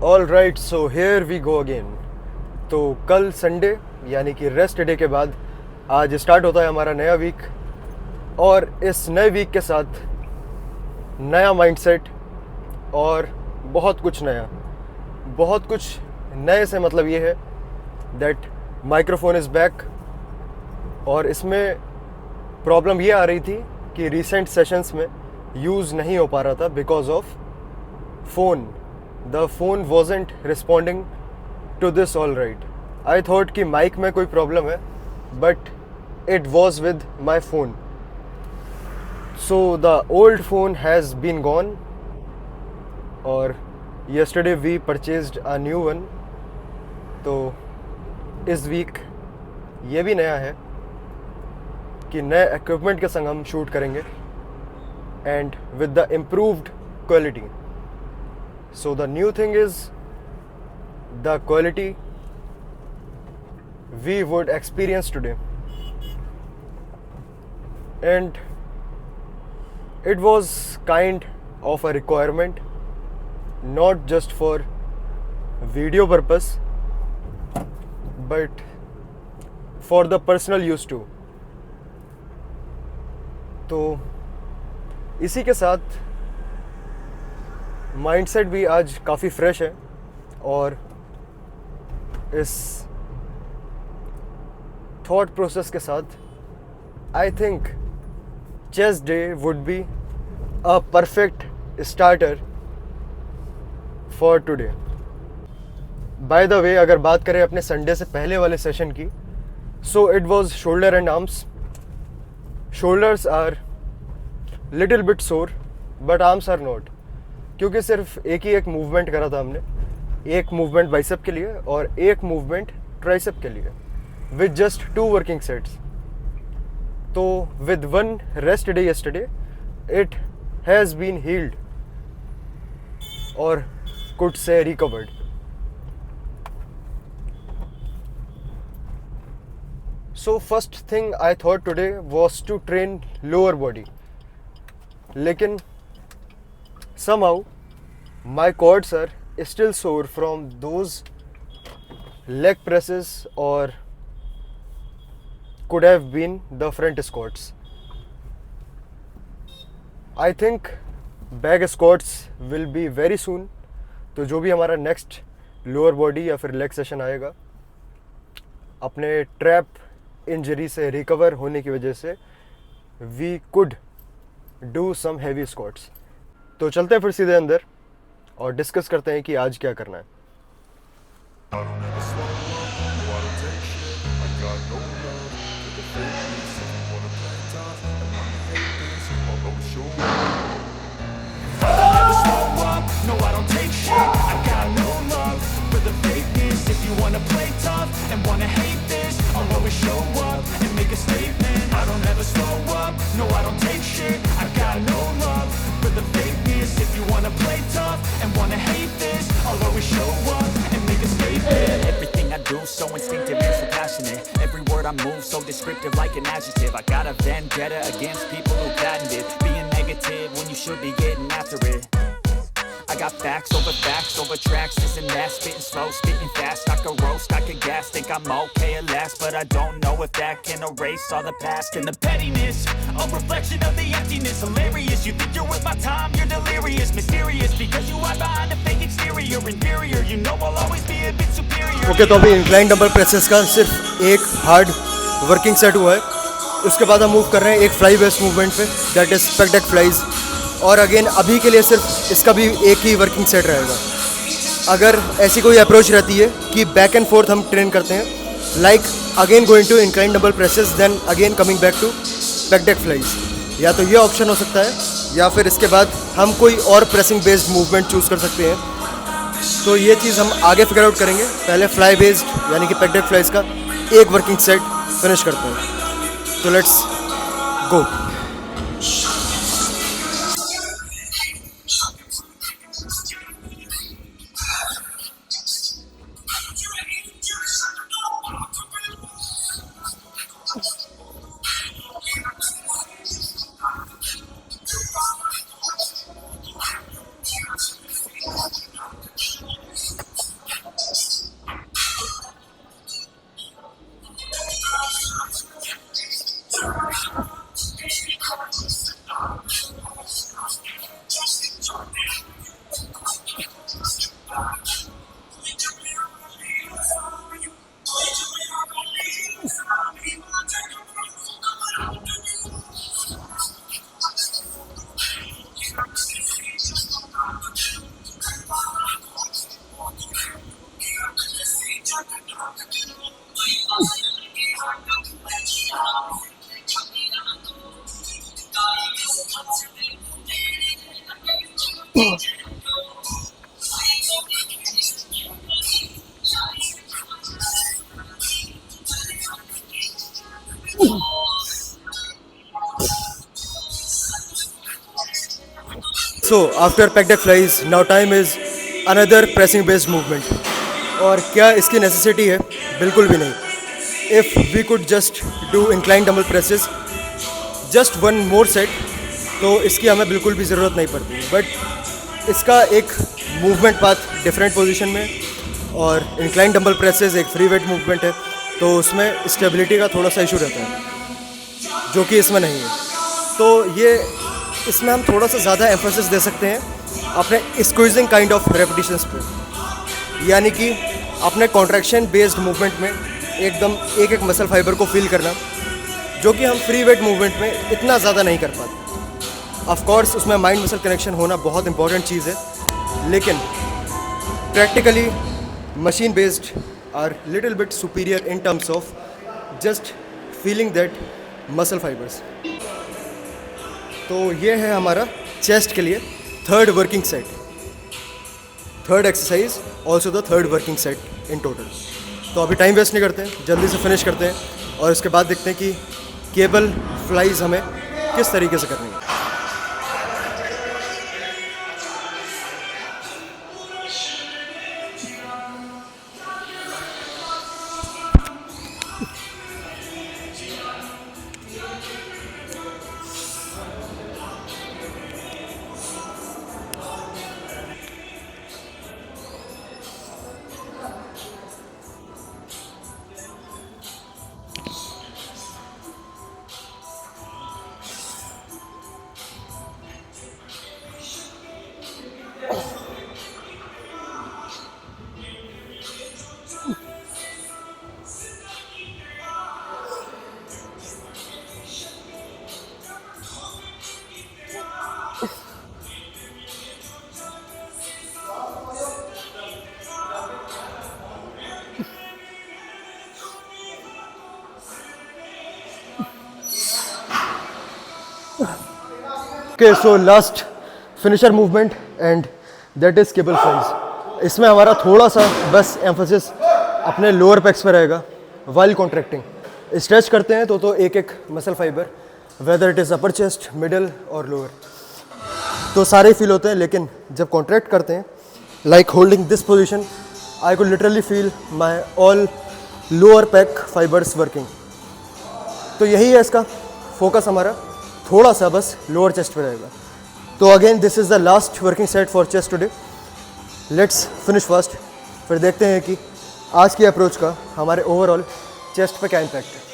All right, so here we go again. तो कल Sunday यानी कि रेस्ट डे के बाद आज स्टार्ट होता है हमारा नया वीक, और इस नए वीक के साथ नया माइंडसेट और बहुत कुछ नया। बहुत कुछ नए से मतलब ये है दैट माइक्रोफोन इज़ बैक। और इसमें प्रॉब्लम ये आ रही थी कि रिसेंट सेशंस में यूज़ नहीं हो पा रहा था because of phone. The phone wasn't responding to this all right. I thought कि माइक में कोई प्रॉब्लम है, but it was with my phone. So the old phone has been gone, और yesterday we purchased a new one। तो इस week ये भी नया है कि नए इक्विपमेंट के संग हम शूट करेंगे and with the improved quality. So the new thing is the quality we would experience today, and it was kind of a requirement, not just for video purpose but for the personal use too। तो इसी के साथ mindset भी आज काफ़ी fresh है, और इस थॉट प्रोसेस के साथ I think chest day would be a perfect starter for today. By the way, अगर बात करें अपने संडे से पहले वाले सेशन की, so it was shoulder and arms. Shoulders are little bit sore but arms are not, क्योंकि सिर्फ एक मूवमेंट करा था हमने। एक मूवमेंट बाइसेप के लिए और एक मूवमेंट ट्राइसेप के लिए, विद जस्ट 2 वर्किंग सेट्स। तो with 1 rest day yesterday it has been healed और could say recovered. So first thing I thought today was to train lower body, लेकिन somehow my quads are still sore from those leg presses, or could have been the front squats। I think back squats will be very soon। तो जो भी हमारा next lower body या फिर leg session आएगा, अपने trap injury से recover होने की वजह से we could do some heavy squats. तो चलते हैं फिर सीधे अंदर और डिस्कस करते हैं कि आज क्या करना है। If you wanna play tough and wanna hate this, I'll always show up and make a statement. Everything I do so instinctive and so passionate. Every word I move so descriptive like an adjective. I got a vendetta against people who patented being negative when you should be getting after it. I got facts over tracks, this and that, spitting slow, spitting fast. I could roast, I could gas, think I'm okay at last, but I don't know if that can erase all the past and the pettiness. A reflection of the emptiness, hilarious. You think you're worth my time, you're delirious, mysterious, because you hide behind a fake exterior, inferior. You know I'll always be a bit superior. Okay, तो अभी incline dumbbell presses का सिर्फ एक hard working set हुआ है। उसके बाद हम मूव कर रहे हैं एक फ्लाई बेस्ड मूवमेंट पे, that is pack deck flies. और अगेन अभी के लिए सिर्फ इसका भी एक ही वर्किंग सेट रहेगा। अगर ऐसी कोई अप्रोच रहती है कि बैक एंड फोर्थ हम ट्रेन करते हैं, like again going to incline dumbbell presses then again coming back to pec deck flies, या तो ये ऑप्शन हो सकता है, या फिर इसके बाद हम कोई और प्रेसिंग बेस्ड मूवमेंट चूज़ कर सकते हैं। तो ये चीज़ हम आगे फिगर आउट करेंगे। पहले फ्लाई बेस्ड यानी कि पेक डेक फ्लाइज का एक वर्किंग सेट फिनिश करते हैं। तो let's go. So after pec deck flies now time is another pressing based movement. और क्या इसकी नेसेसिटी है? बिल्कुल भी नहीं. If we could just do incline dumbbell presses just one more set, तो इसकी हमें बिल्कुल भी ज़रूरत नहीं पड़ती. बट इसका एक मूवमेंट पाथ डिफरेंट पोजीशन में, और इंक्लाइन डंबल प्रेसेस एक फ्री वेट मूवमेंट है, तो उसमें स्टेबिलिटी का थोड़ा सा इशू रहता है, जो कि इसमें नहीं है. तो ये इसमें हम थोड़ा सा ज़्यादा एम्फोसिस दे सकते हैं अपने स्क्वीजिंग काइंड ऑफ रेपिटेशंस पे, यानी कि अपने कॉन्ट्रैक्शन बेस्ड मूवमेंट में एकदम एक एक मसल फाइबर को फील करना, जो कि हम फ्री वेट मूवमेंट में इतना ज़्यादा नहीं कर पाते. ऑफ कोर्स उसमें माइंड मसल कनेक्शन होना बहुत इंपॉर्टेंट चीज़ है, लेकिन practically machine based are little bit superior in terms of just feeling that muscle fibres. तो ये है हमारा चेस्ट के लिए third working set, third exercise, also the third working set in total. तो अभी टाइम वेस्ट नहीं करते हैं, जल्दी से फिनिश करते हैं और इसके बाद देखते हैं कि केबल फ्लाइज हमें किस तरीके से करनी है. Okay, so last finisher movement and that is cable flies. इसमें हमारा थोड़ा सा बस एम्फोसिस अपने लोअर पैक्स पर रहेगा while contracting. स्ट्रेच करते हैं तो एक एक muscle fibre, whether it is upper chest, middle और लोअर, तो सारे फील होते हैं. लेकिन जब कॉन्ट्रैक्ट करते हैं, like holding this position, I could literally feel my all lower pack fibres working. तो यही है इसका फोकस हमारा, थोड़ा सा बस लोअर चेस्ट पे रहेगा. तो again this is the last working set for chest today. Let's finish first, फिर देखते हैं कि आज की अप्रोच का हमारे ओवरऑल चेस्ट पे क्या इम्पैक्ट है.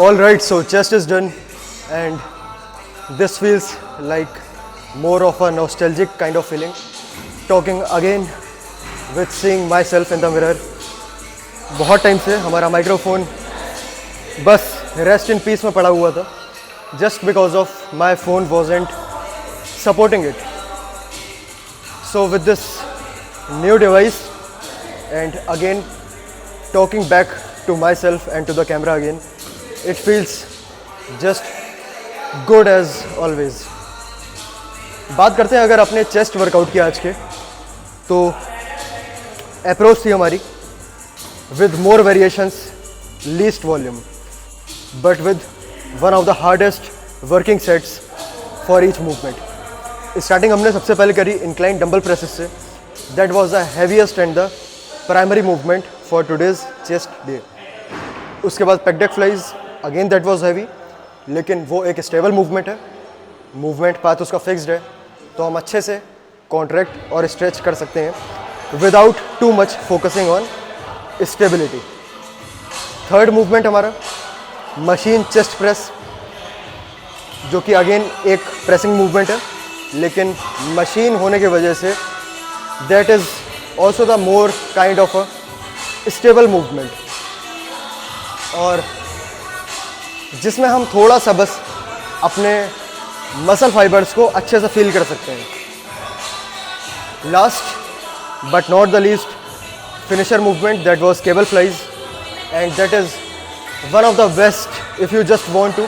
All right, so chest is done and this feels like more of a nostalgic kind of feeling. Talking again with seeing myself in the mirror. बहुत टाइम से हमारा माइक्रोफोन बस rest in peace में पड़ा हुआ था, just because of my phone wasn't supporting it. So with this new device and again talking back to myself and to the camera again, it feels just good as always. बात करते हैं अगर अपने chest workout की आज के, तो approach थी हमारी with more variations, least volume, but with one of the hardest working sets for each movement. Starting हमने सबसे पहले करी इंक्लाइन डंबल प्रेसेस से. That was the heaviest and the primary movement for today's chest day. उसके बाद pack deck flies, again that was heavy, लेकिन वो एक स्टेबल मूवमेंट है, मूवमेंट पाथ उसका फिक्स्ड है, तो हम अच्छे से कॉन्ट्रैक्ट और स्ट्रेच कर सकते हैं without too much focusing on stability. Third movement हमारा मशीन चेस्ट प्रेस, जो कि अगेन एक प्रेसिंग मूवमेंट है, लेकिन मशीन होने की वजह say that is also the more kind of a stable movement, और जिसमें हम थोड़ा सा बस अपने मसल फाइबर्स को अच्छे से फील कर सकते हैं. Last but not the least finisher movement, that was cable flies, and that is one of the best if you just want to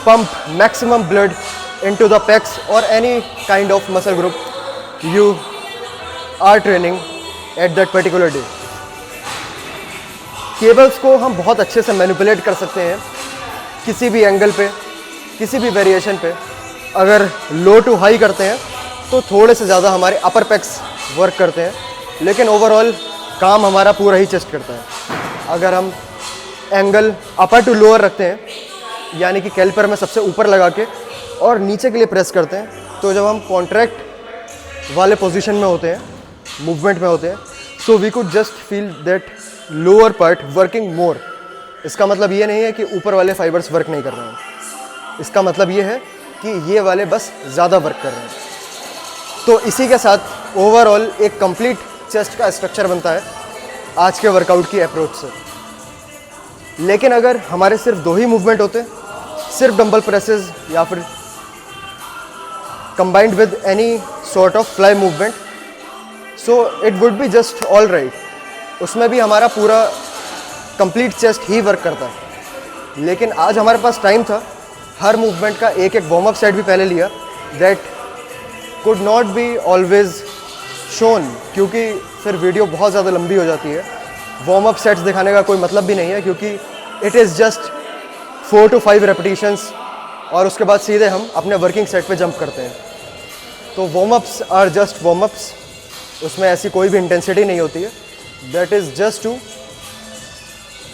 pump maximum blood into the pecs or any kind of muscle group you are training at that particular day. Cables को हम बहुत अच्छे से manipulate कर सकते हैं किसी भी एंगल पे, किसी भी वेरिएशन पे. अगर लो टू हाई करते हैं तो थोड़े से ज़्यादा हमारे अपर पेक्स वर्क करते हैं, लेकिन ओवरऑल काम हमारा पूरा ही चेस्ट करता है. अगर हम एंगल अपर टू लोअर रखते हैं, यानी कि कैलिपर में सबसे ऊपर लगा के और नीचे के लिए प्रेस करते हैं, तो जब हम कॉन्ट्रैक्ट वाले पोजीशन में होते हैं, मूवमेंट में होते हैं, so we could just feel that lower part working more. इसका मतलब ये नहीं है कि ऊपर वाले फाइबर्स वर्क नहीं कर रहे हैं, इसका मतलब ये है कि ये वाले बस ज़्यादा वर्क कर रहे हैं. तो इसी के साथ ओवरऑल एक कंप्लीट चेस्ट का स्ट्रक्चर बनता है आज के वर्कआउट की अप्रोच से. लेकिन अगर हमारे सिर्फ 2 ही मूवमेंट होते, सिर्फ डंबल प्रेसेस या फिर combined with any sort of fly movement, so it would be just all right. उसमें भी हमारा पूरा कंप्लीट चेस्ट ही वर्क करता है. लेकिन आज हमारे पास टाइम था, हर मूवमेंट का एक वार्म अप सेट भी पहले लिया. That could not be always shown, क्योंकि फिर वीडियो बहुत ज़्यादा लंबी हो जाती है. वार्म अप सेट्स दिखाने का कोई मतलब भी नहीं है, क्योंकि it is just 4 to 5 repetitions और उसके बाद सीधे हम अपने वर्किंग सेट पे जंप करते हैं. तो warm ups are just warm ups, उसमें ऐसी कोई भी इंटेंसिटी नहीं होती है. That is just to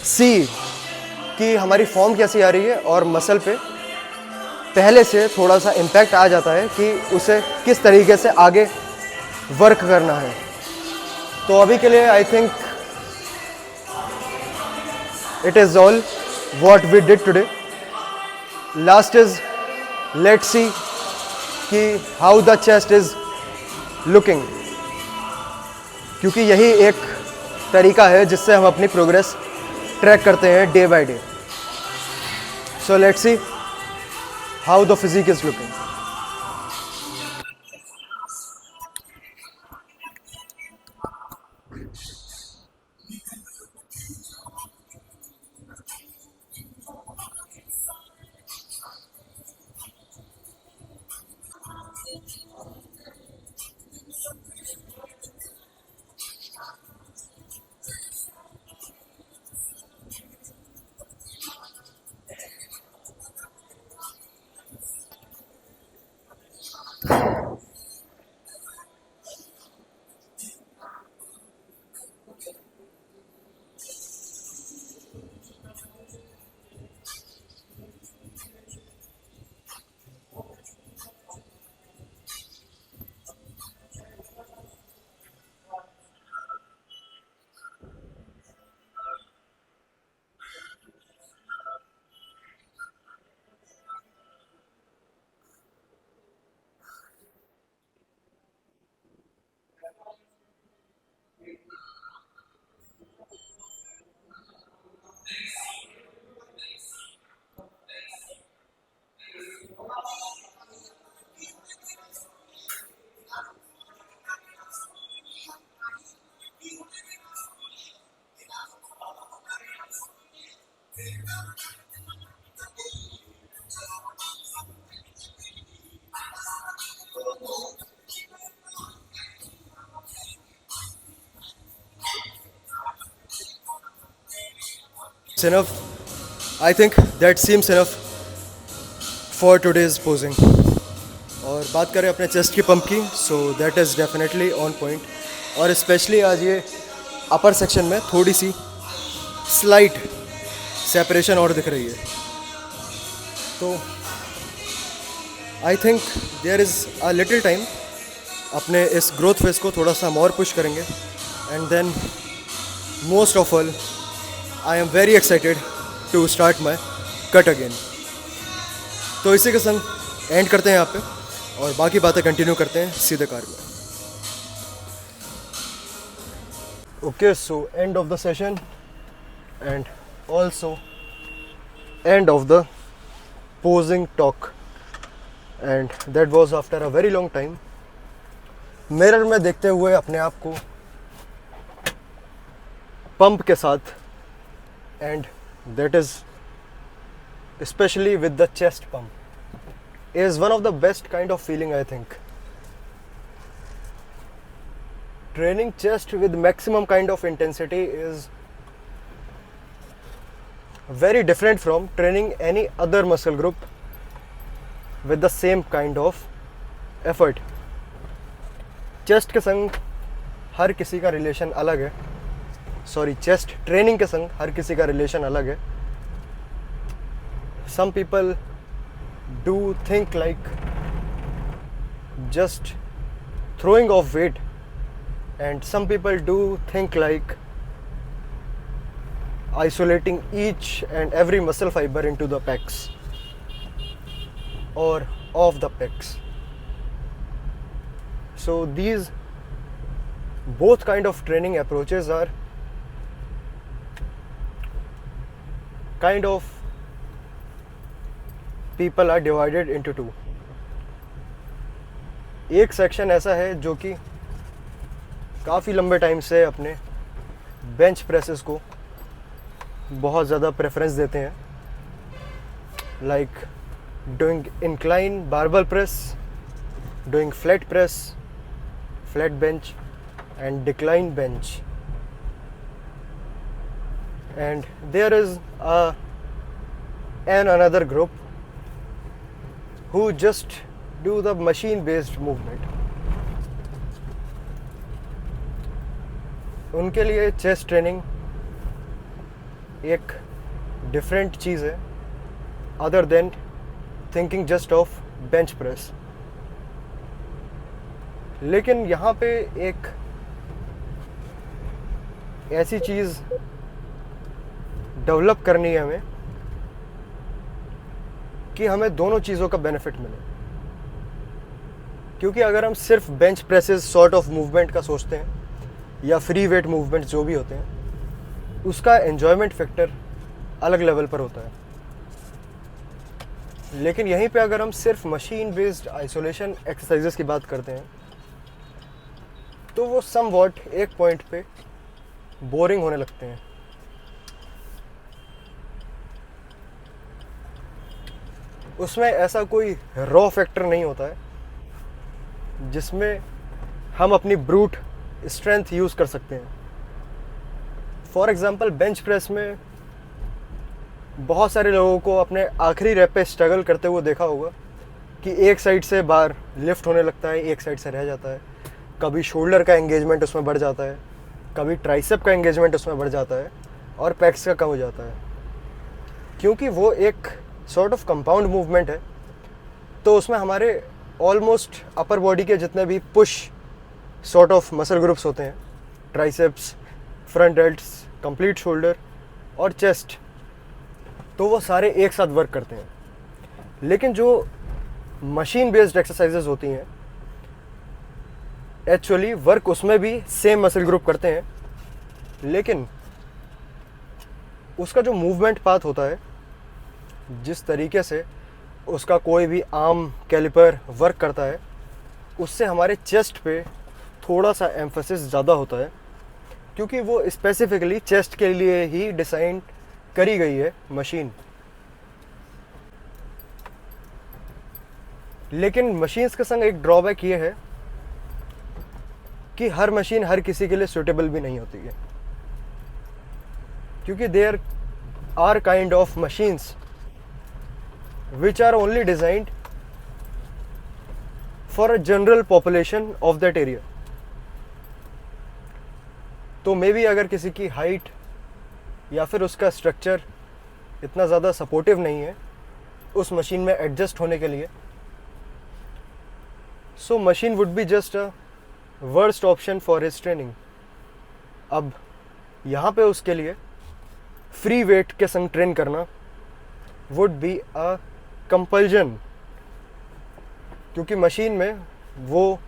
see कि हमारी फॉर्म कैसी आ रही है, और मसल पे पहले से थोड़ा सा इम्पैक्ट आ जाता है कि उसे किस तरीके से आगे वर्क करना है. तो अभी के लिए I think it is all what we did today. Last is let's see कि how the chest is looking, क्योंकि यही एक तरीका है जिससे हम अपनी प्रोग्रेस ट्रैक करते हैं day by day. So let's see how the physique is looking. Enough. I think that seems enough for today's posing. और बात करें अपने चेस्ट की पंप की, so that is definitely on point. और स्पेशली आज ये अपर सेक्शन में थोड़ी सी स्लाइट सेपरेशन और दिख रही है. तो I think there is a little time, अपने इस ग्रोथ फेज को थोड़ा सा हम और पुश करेंगे. And then most of all I am very excited to start my cut again. तो इसी के संग एंड करते हैं यहाँ पे और बाकी बातें कंटिन्यू करते हैं सीधे कार में। Okay, so end of the session and also end of the posing talk, and that was after a very long time। Mirror में देखते हुए अपने आप को पंप के साथ, and that is specially with the chest pump is one of the best kind of feeling, I think। Training chest with maximum kind of intensity is very different from training any other muscle group with the same kind of effort। Chest के संग हर किसी का relation अलग है, chest training के संग हर किसी का रिलेशन अलग है। some people do think like just throwing off weight, and some people do think like isolating each and every muscle fiber into the pecs or off the pecs। So these both kind of training approaches are kind of people are divided into two। एक section ऐसा है जो कि काफ़ी लंबे time से अपने bench presses को बहुत ज़्यादा प्रेफरेंस देते हैं, like doing incline barbell press, doing flat press, flat bench and decline bench. And there is an another group who just do the machine based movement। उनके लिए चेस्ट ट्रेनिंग एक different चीज़ है other than thinking just of bench press. लेकिन यहाँ पे एक ऐसी चीज़ डेवलप करनी है हमें कि हमें दोनों चीज़ों का बेनिफिट मिले। क्योंकि अगर हम सिर्फ bench presses sort of movement का सोचते हैं या फ्री वेट मूवमेंट जो भी होते हैं, उसका एन्जॉयमेंट फैक्टर अलग लेवल पर होता है। लेकिन यहीं पे अगर हम सिर्फ मशीन बेस्ड आइसोलेशन एक्सरसाइजेस की बात करते हैं तो वो समवॉट एक पॉइंट पे बोरिंग होने लगते हैं। उसमें ऐसा कोई रॉ फैक्टर नहीं होता है जिसमें हम अपनी ब्रूट स्ट्रेंथ यूज़ कर सकते हैं। फॉर एग्ज़ाम्पल बेंच प्रेस में बहुत सारे लोगों को अपने आखिरी रैप पे स्ट्रगल करते हुए देखा होगा कि एक साइड से बार लिफ्ट होने लगता है, एक साइड से रह जाता है। कभी शोल्डर का एंगेजमेंट उसमें बढ़ जाता है, कभी ट्राइसेप का एंगेजमेंट उसमें बढ़ जाता है और पैक्स का कम हो जाता है। क्योंकि वो एक सॉर्ट ऑफ कंपाउंड मूवमेंट है, तो उसमें हमारे ऑलमोस्ट अपर बॉडी के जितने भी push sort of muscle groups होते हैं, triceps, front delts, complete shoulder और चेस्ट, तो वो सारे एक साथ वर्क करते हैं। लेकिन जो मशीन बेस्ड एक्सरसाइजेज होती हैं एक्चुअली वर्क उसमें भी सेम मसल ग्रुप करते हैं, लेकिन उसका जो मूवमेंट पाथ होता है, जिस तरीके से उसका कोई भी आर्म कैलिपर वर्क करता है, उससे हमारे चेस्ट पे थोड़ा सा एम्फेसिस ज़्यादा होता है, क्योंकि वो स्पेसिफिकली चेस्ट के लिए ही डिज़ाइन करी गई है मशीन। लेकिन मशीन्स के संग एक ड्रॉबैक ये है कि हर मशीन हर किसी के लिए सूटेबल भी नहीं होती है, क्योंकि there are kind of machines which are only designed for a general population of that area। तो मे बी अगर किसी की हाइट या फिर उसका स्ट्रक्चर इतना ज़्यादा सपोर्टिव नहीं है उस मशीन में एडजस्ट होने के लिए, so machine would be just a worst option for his training. अब यहाँ पे उसके लिए फ्री वेट के संग ट्रेन करना वुड बी अ कंपल्जन, क्योंकि मशीन में वो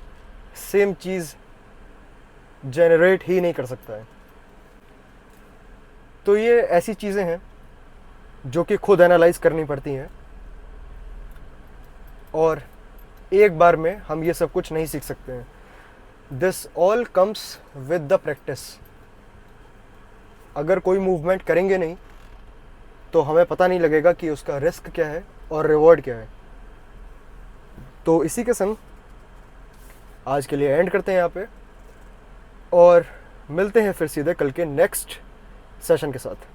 सेम चीज़ जनरेट ही नहीं कर सकता है। तो ये ऐसी चीज़ें हैं जो कि खुद एनालाइज करनी पड़ती हैं, और एक बार में हम ये सब कुछ नहीं सीख सकते हैं। This all comes with the practice. अगर कोई मूवमेंट करेंगे नहीं तो हमें पता नहीं लगेगा कि उसका रिस्क क्या है और रिवॉर्ड क्या है। तो इसी के संग आज के लिए एंड करते हैं यहाँ पे, और मिलते हैं फिर सीधे कल के नेक्स्ट सेशन के साथ।